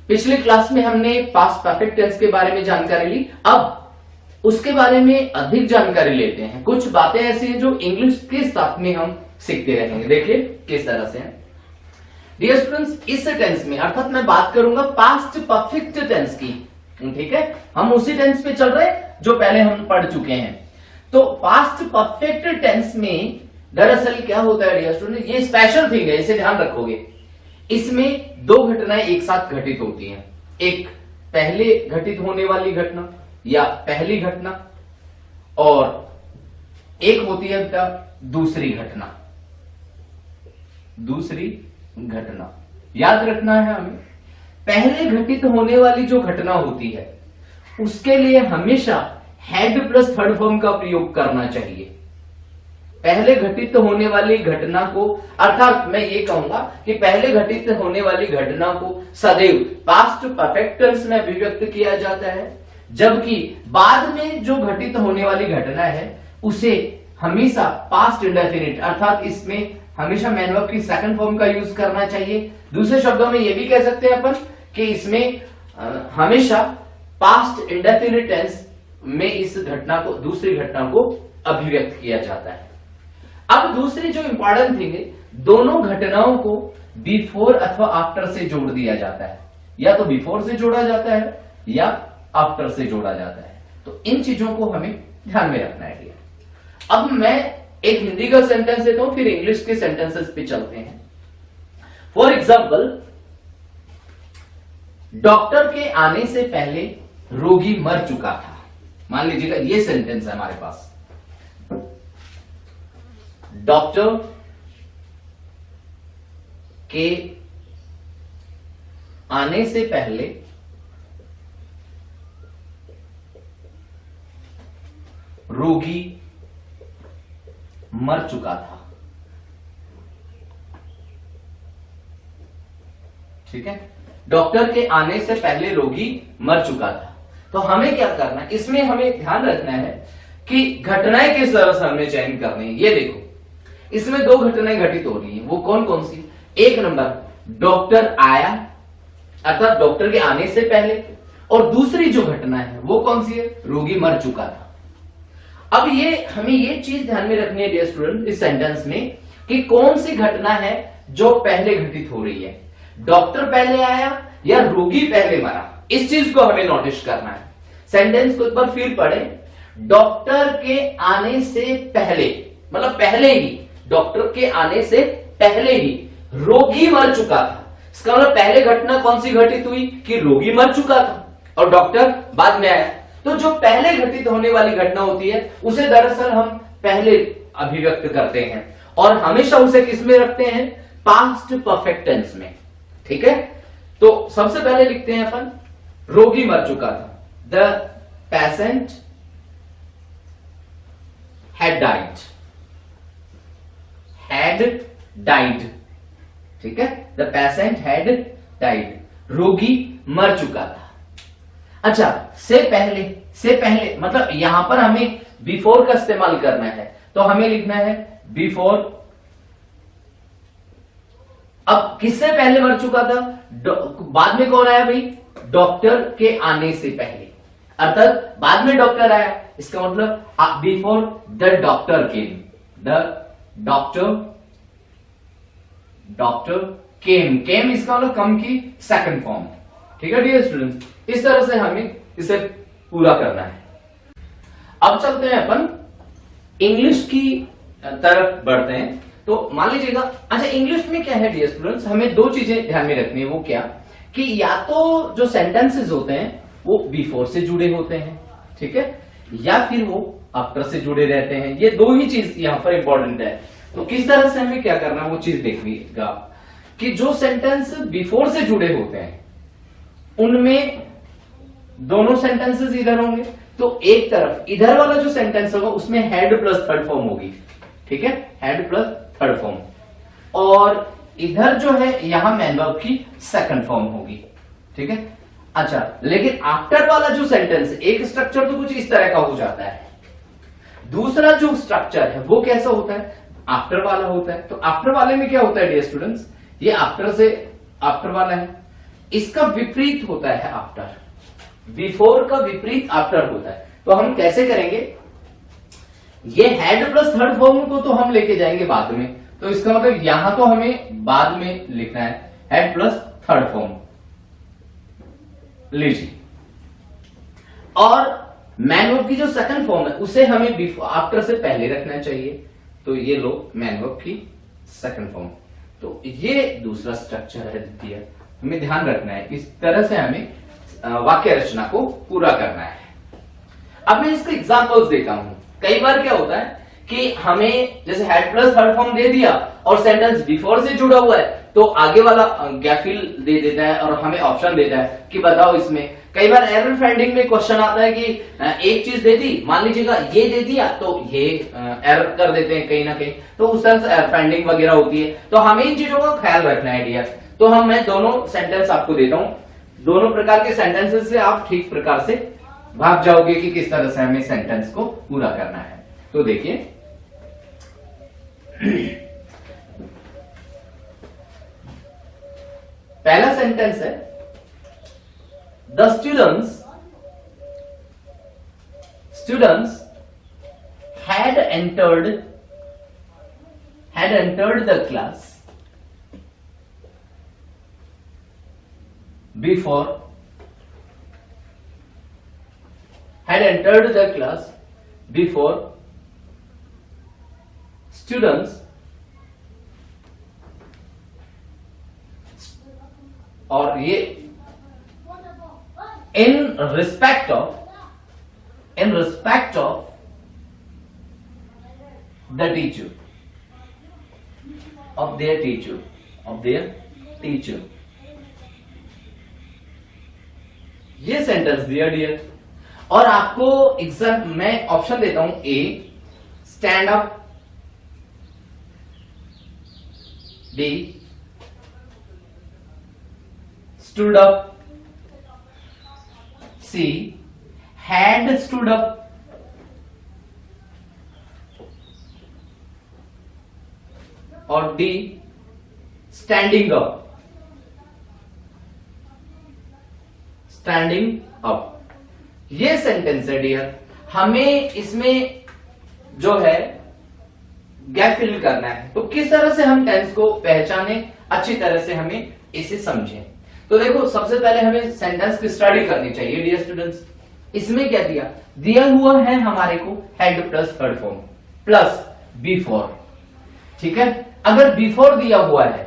पिछले क्लास में हमने पास्ट परफेक्ट टेंस के बारे में जानकारी ली। अब उसके बारे में अधिक जानकारी लेते हैं। कुछ बातें ऐसी हैं जो इंग्लिश के साथ में हम सीखते रहेंगे। देखिए किस तरह से है। डियर स्टूडेंट्स, इस टेंस में अर्थात मैं बात करूंगा पास्ट परफेक्ट टेंस की। ठीक है, हम उसी टेंस पे चल रहे हैं जो पहले हम पढ़ चुके हैं। तो पास्ट परफेक्ट टेंस में दरअसल क्या होता है डियर स्टूडेंट, ये स्पेशल थिंग है, इसे ध्यान रखोगे। इसमें दो घटनाएं एक साथ घटित होती हैं। एक पहले घटित होने वाली घटना या पहली घटना, और एक होती है दूसरी घटना। दूसरी घटना याद रखना है हमें। पहले घटित होने वाली जो घटना होती है उसके लिए हमेशा हैड प्लस थर्ड फॉर्म का प्रयोग करना चाहिए। पहले घटित होने वाली घटना को, अर्थात मैं ये कहूंगा कि पहले घटित होने वाली घटना को सदैव पास्ट परफेक्ट टेंस में अभिव्यक्त किया जाता है, जबकि बाद में जो घटित होने वाली घटना है उसे हमेशा पास्ट इंडेफिनिट, अर्थात इसमें हमेशा मैन वर्ब की सेकंड फॉर्म का यूज करना चाहिए। दूसरे शब्दों में यह भी कह सकते हैं अपन कि इसमें हमेशा पास्ट इंडेफिनिट टेंस में इस घटना को, दूसरी घटना को अभिव्यक्त किया जाता है। अब दूसरी जो इंपॉर्टेंट थिंग है, दोनों घटनाओं को बिफोर अथवा आफ्टर से जोड़ दिया जाता है। या तो बिफोर से जोड़ा जाता है या आफ्टर से जोड़ा जाता है। तो इन चीजों को हमें ध्यान में रखना है। अब मैं एक हिंदी का सेंटेंस देता हूं, फिर इंग्लिश के सेंटेंसेस पे चलते हैं। फॉर एग्जाम्पल, डॉक्टर के आने से पहले रोगी मर चुका था। मान लीजिएगा ये सेंटेंस है हमारे पास। डॉक्टर के आने से पहले रोगी मर चुका था। ठीक है, डॉक्टर के आने से पहले रोगी मर चुका था। तो हमें क्या करना है, इसमें हमें ध्यान रखना है कि घटनाएं किस तरह से हमें चयन करनी है। ये देखो, इसमें दो घटनाएं घटित हो रही हैं। वो कौन कौन सी? एक नंबर, डॉक्टर आया, अर्थात डॉक्टर के आने से पहले, और दूसरी जो घटना है वो कौन सी है? रोगी मर चुका था। अब ये हमें ये चीज ध्यान में रखनी है डियर स्टूडेंट इस सेंटेंस में कि कौन सी घटना है जो पहले घटित हो रही है। डॉक्टर पहले आया या रोगी पहले मरा, इस चीज को हमें नोटिस करना है। सेंटेंस को एक बार फिर पढ़े। डॉक्टर के आने से पहले, मतलब पहले ही, डॉक्टर के आने से पहले ही रोगी मर चुका था। इसका मतलब पहले घटना कौन सी घटित हुई कि रोगी मर चुका था और डॉक्टर बाद में आया। तो जो पहले घटित होने वाली घटना होती है उसे दरअसल हम पहले अभिव्यक्त करते हैं और हमेशा उसे किस में रखते हैं? पास्ट परफेक्ट टेंस में। ठीक है, तो सबसे पहले लिखते हैं अपन रोगी मर चुका था। The patient had died. Had died. ठीक है, द पेशेंट हैड डाइड। रोगी मर चुका था। अच्छा, से पहले मतलब यहां पर हमें बिफोर का इस्तेमाल करना है, तो हमें लिखना है बिफोर। अब किससे पहले मर चुका था? बाद में कौन आया भाई? डॉक्टर के आने से पहले, अर्थात बाद में डॉक्टर आया। इसका मतलब before the doctor came. The doctor केम इसका मतलब कम की सेकंड फॉर्म। ठीक है डियर स्टूडेंट्स, इस तरह से हमें इसे पूरा करना है। अब चलते हैं अपन इंग्लिश की तरफ बढ़ते हैं। तो मान लीजिएगा, अच्छा इंग्लिश में क्या है डियर स्टूडेंट्स, हमें दो चीजें ध्यान में रखनी है। वो क्या कि या तो जो सेंटेंसेस होते हैं वो बिफोर से जुड़े होते हैं, ठीक है, या फिर वो आफ्टर से जुड़े रहते हैं। ये दो ही चीज यहां पर इंपॉर्टेंट है। तो किस तरह से हमें क्या करना है वो चीज देखिएगा कि जो सेंटेंस बिफोर से जुड़े होते हैं उनमें दोनों सेंटेंसेस इधर होंगे, तो एक तरफ इधर वाला जो सेंटेंस होगा उसमें हैड प्लस थर्ड फॉर्म होगी। ठीक है, हैड प्लस थर्ड फॉर्म, और इधर जो है यहां मैन वर्ब की सेकंड फॉर्म होगी। ठीक है, अच्छा लेकिन आफ्टर वाला जो सेंटेंस, एक स्ट्रक्चर तो कुछ इस तरह का हो जाता है, दूसरा जो स्ट्रक्चर है वो कैसा होता है? आफ्टर वाला होता है। तो आफ्टर वाले में क्या होता है डियर स्टूडेंट्स, ये आफ्टर वाला है, इसका विपरीत होता है आफ्टर, बिफोर का विपरीत आफ्टर होता है। तो हम कैसे करेंगे, ये हैड प्लस थर्ड फॉर्म को तो हम लेके जाएंगे बाद में, तो इसका मतलब यहां तो हमें बाद में लिखना है हैड प्लस थर्ड फॉर्म लीजिए, और मैन वर्ब की जो सेकंड फॉर्म है उसे हमें बिफोर आफ्टर से पहले रखना चाहिए। तो ये लो मैन वर्ब की सेकंड फॉर्म। तो ये दूसरा स्ट्रक्चर है द्वितीय, हमें ध्यान रखना है, इस तरह से हमें वाक्य रचना को पूरा करना है। अब मैं इसके एग्जांपल्स देता हूं। कई बार क्या होता है कि हमें जैसे हैड प्लस थर्ड फॉर्म दे दिया और सेंटेंस बिफोर से जुड़ा हुआ है, तो आगे वाला गैप फिल दे देता है और हमें ऑप्शन देता है कि बताओ इसमें। कई बार एरर फाइंडिंग में क्वेश्चन आता है कि एक चीज दे दी, मान लीजिएगा ये दे दिया, तो ये एरर कर देते हैं कहीं ना कहीं, तो उस तरह से एरर फाइंडिंग वगैरह होती है। तो हमें इन चीजों का ख्याल रखना है डियर। तो मैं दोनों सेंटेंस आपको देता हूं, दोनों प्रकार के सेंटेंसेस से आप ठीक प्रकार से भाग जाओगे कि किस तरह से हमें सेंटेंस को पूरा करना है। तो देखिए पहला सेंटेंस है, the students had entered the class before students और ये in respect of the teacher of their teacher ये सेंटेंस दिया डियर। और आपको एग्जाम मैं ऑप्शन देता हूं, A stand up, B stood up, C had stood up, और D standing up। ये सेंटेंस है डियर। हमें इसमें जो है गैप फिल करना है। तो किस तरह से हम टेंस को पहचाने, अच्छी तरह से हमें इसे समझें। तो देखो सबसे पहले हमें सेंटेंस की स्टडी करनी चाहिए डियर स्टूडेंट्स। इसमें क्या दिया हुआ है हमारे को had plus third form plus before, ठीक है। अगर बिफोर दिया हुआ है,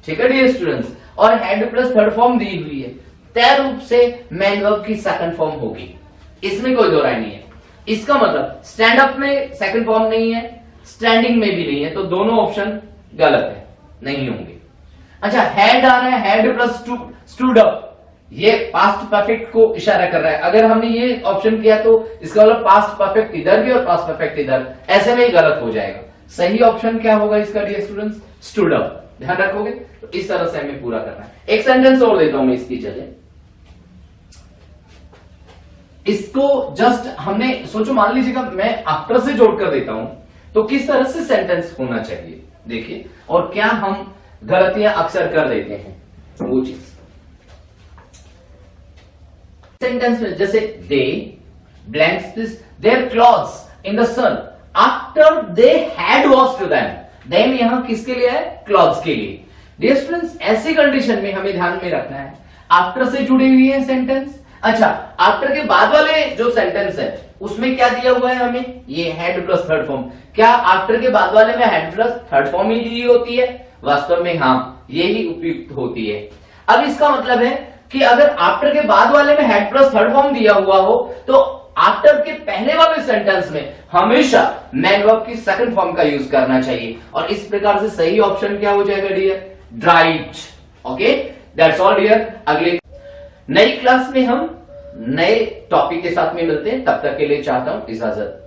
ठीक है डियर स्टूडेंट्स, और हैड प्लस थर्ड फॉर्म दी हुई है, तय रूप से मैन वर्ब की सेकंड फॉर्म होगी, इसमें कोई दो राय नहीं है। इसका मतलब स्टैंड अप में सेकंड फॉर्म नहीं है, स्टैंडिंग में भी नहीं है, तो दोनों ऑप्शन गलत है, नहीं होंगे। अच्छा हैड आ रहा है, हैड प्लस स्टूड अप, ये पास्ट परफेक्ट को इशारा कर रहा है। अगर हमने ये ऑप्शन किया तो इसका मतलब पास्ट परफेक्ट इधर भी और पास्ट परफेक्ट इधर, ऐसे में ही गलत हो जाएगा। सही ऑप्शन क्या होगा इसका डियर स्टूडेंट्स, स्टूड अप। ध्यान रखोगे, तो इस तरह से हमें पूरा करना है। एक सेंटेंस और देता हूं मैं इसकी जगह। इसको जस्ट हमने सोचो, मान लीजिएगा मैं आफ्टर से जोड़कर देता हूं, तो किस तरह से सेंटेंस होना चाहिए देखिए, और क्या हम गलतियां अक्सर कर देते हैं वो चीज। सेंटेंस में जैसे the blanks this their clothes in the sun after they had washed them. Them यहां किसके लिए है, क्लॉथ्स के लिए। डियर स्टूडेंट्स ऐसी कंडीशन में हमें ध्यान में रखना है, आफ्टर से जुड़ी हुई है सेंटेंस। अच्छा आफ्टर के बाद वाले जो सेंटेंस है उसमें क्या दिया हुआ है हमें, ये हैड प्लस थर्ड फॉर्म। क्या आफ्टर के बाद वाले में हैड प्लस थर्ड फॉर्म ही दी होती है? वास्तव में हाँ, यही उपयुक्त होती है। अब इसका मतलब है कि अगर आफ्टर के बाद वाले में हैड प्लस थर्ड फॉर्म दिया हुआ हो, तो आफ्टर के पहले वाले सेंटेंस में हमेशा मैन वर्ब की सेकंड फॉर्म का यूज करना चाहिए। और इस प्रकार से सही ऑप्शन क्या हो जाएगा dear, dried. Okay, that's all dear. अगले नई क्लास में हम नए टॉपिक के साथ में मिलते हैं, तब तक के लिए चाहता हूं इजाजत।